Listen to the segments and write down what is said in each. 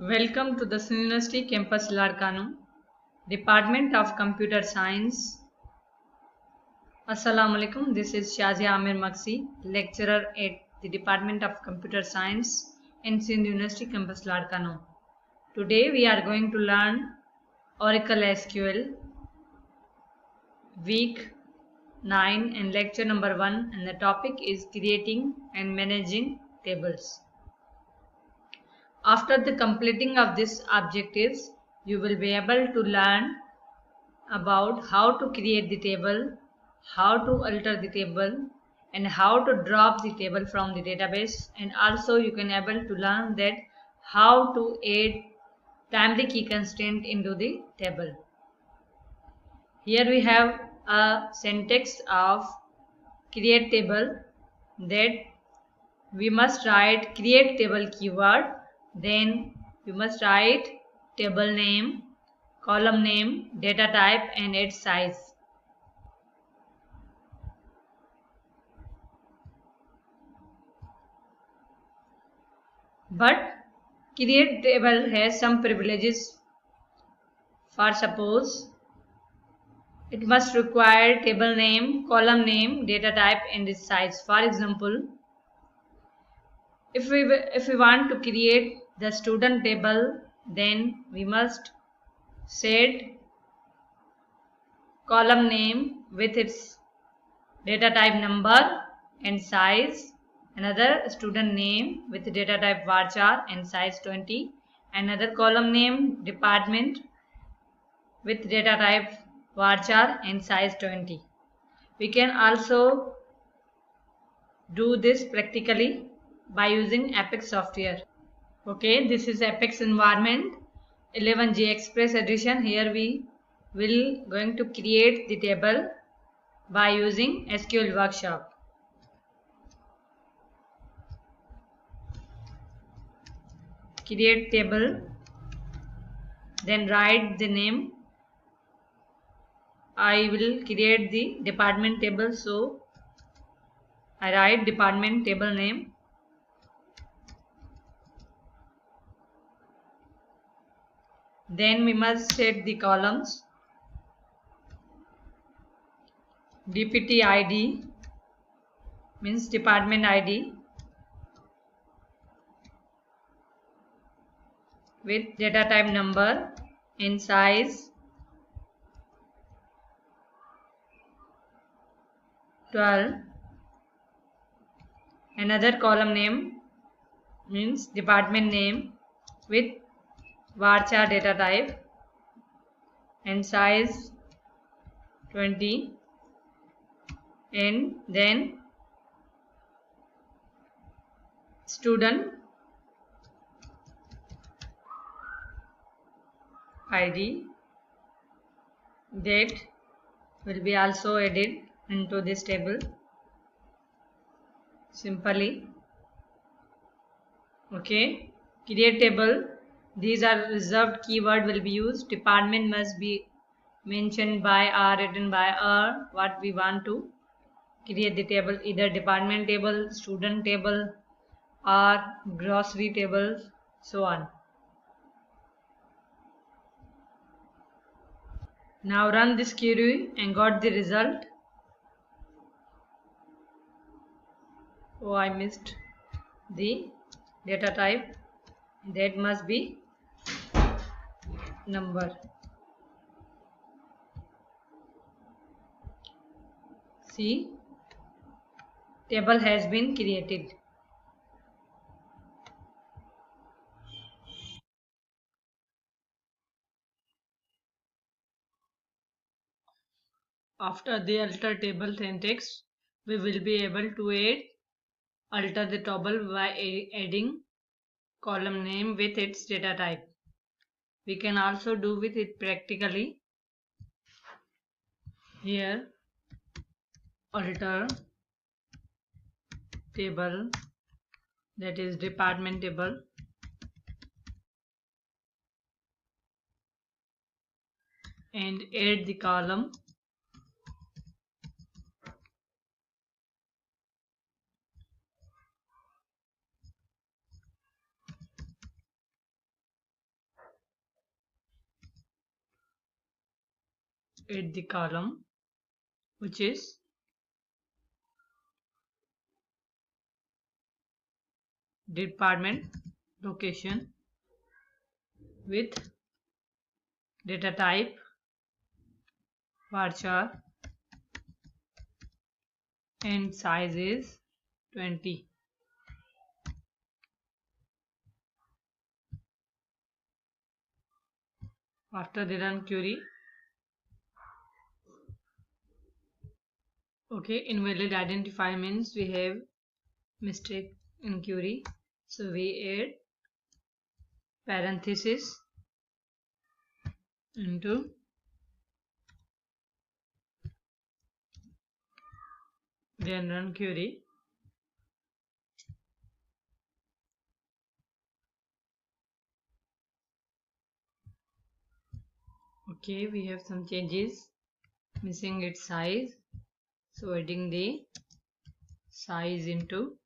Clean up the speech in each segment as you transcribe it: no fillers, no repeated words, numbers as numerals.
Welcome to the University Campus Larkano, Department of Computer Science. Assalamu alaikum. This is Shazia Amir Maksi, lecturer at the Department of Computer Science in Sindh University Campus Larkano. Today we are going to learn Oracle SQL week 9 and lecture number 1, and the topic is creating and managing tables. After the completing of these objectives, you will be able to learn about how to create the table, how to alter the table, and how to drop the table from the database, and also you can able to learn that how to add timely key constraint into the table. Here we have a syntax of create table, that we must write create table keyword, then we must write table name, column name, data type, and its size. But create table has some privileges. For suppose, it must require table name, column name, data type, and its size. For example, if we want to create the student table, then we must set column name with its data type number and size, another student name with data type varchar and size 20, another column name department with data type varchar and size 20. We can also do this practically by using Apex software. Okay, this is Apex environment 11G Express edition. Here we will going to create the table by using SQL Workshop. Create table, then write the name. I will create the department table, so I write department table name. Then we must set the columns. DPT ID means department ID with data type number and size 12. Another column name means department name with varchar data type and size 20, and then student ID that will be also added into this table simply. Okay, create table. These are reserved keyword will be used. Department must be mentioned by or written by or what we want to create the table, either department table, student table, or grocery table, so on. Now run this query and got the result. Oh, I missed the data type. That must be number. See, table has been created. After the alter table syntax, we will be able to alter the table by adding column name with its data type. We can also do with it practically. Here, alter table, that is department table, and add the column add the column which is department location with data type varchar and size is 20. After the run query, okay, invalid identifier means we have mistake in query, so we add parenthesis into then run query. Okay, we have some changes, missing its size, so adding the size into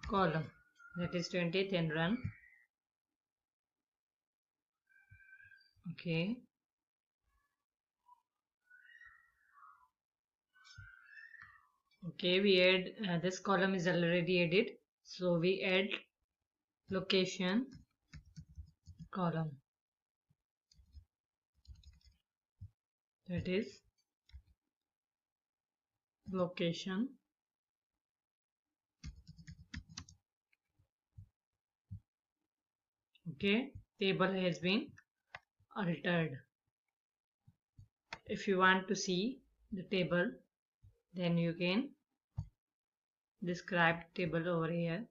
column, that is 20th, and run. Okay, we add this column is already added, so we add location column, that is location. Okay, table has been altered. If you want to see the table, then you can describe table over here.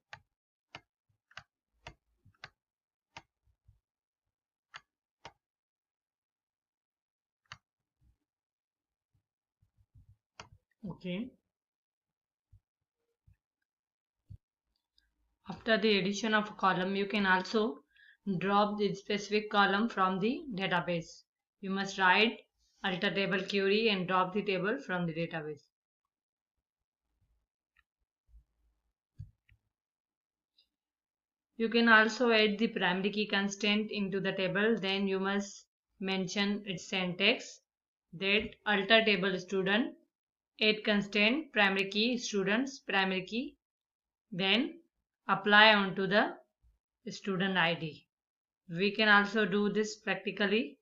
Okay, after the addition of a column, you can also drop the specific column from the database. You must write alter table query and drop the table from the database. You can also add the primary key constraint into the table. Then you must mention its syntax, that alter table student, add constraint primary key students primary key, then apply onto the student ID. We can also do this practically.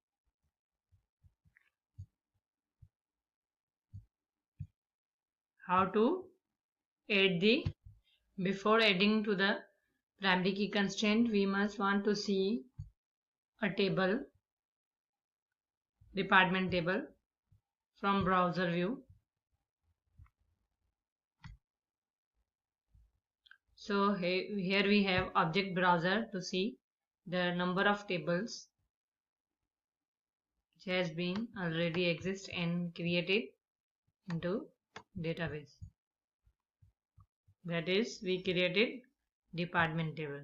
How to add the, before adding to the primary key constraint, we must want to see a table, department table, from browser view. So here we have object browser to see the number of tables which has been already exist and created into database. That is, we created department table.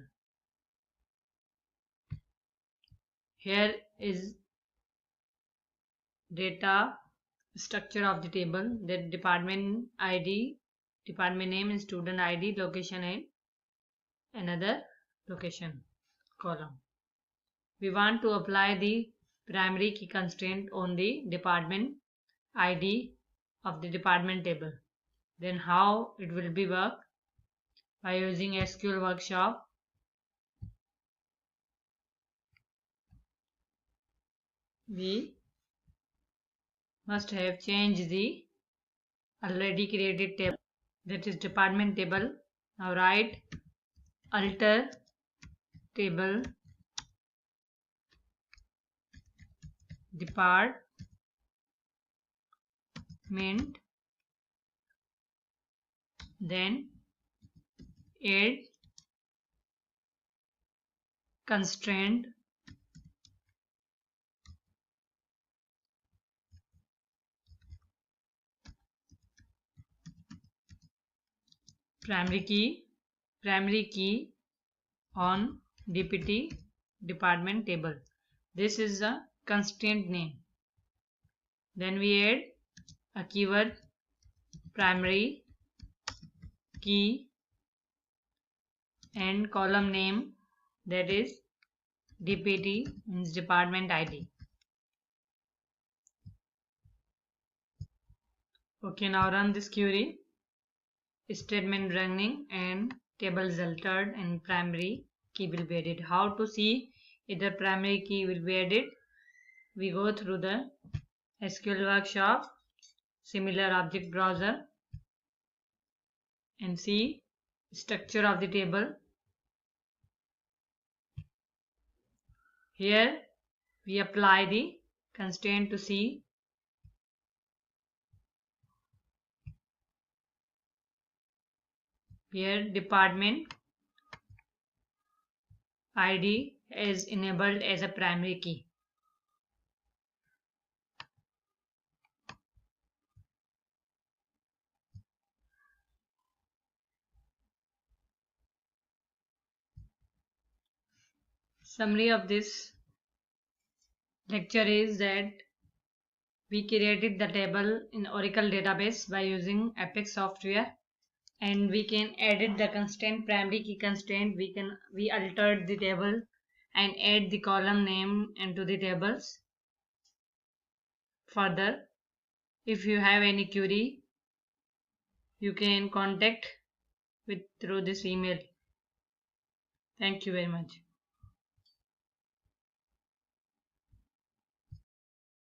Here is data structure of the table, that department ID, department name and student ID, location and another location column. We want to apply the primary key constraint on the department ID of the department table. Then how it will be work? By using SQL Workshop, we must have changed the already created table, that is department table. Now write alter table department then add constraint primary key on DPT department table. This is a constraint name. Then we add a keyword primary key and column name, that is DPT means department ID. Okay, now run this query. Statement running and tables altered and primary key will be added. How to see if the primary key will be added? We go through the SQL workshop, similar object browser, and see structure of the table. Here we apply the constraint to see here department ID is enabled as a primary key. Summary of this lecture is that we created the table in Oracle database by using Apex software, and we can edit the constraint, primary key constraint. We altered the table and add the column name into the tables. Further, if you have any query, you can contact with through this email. Thank you very much.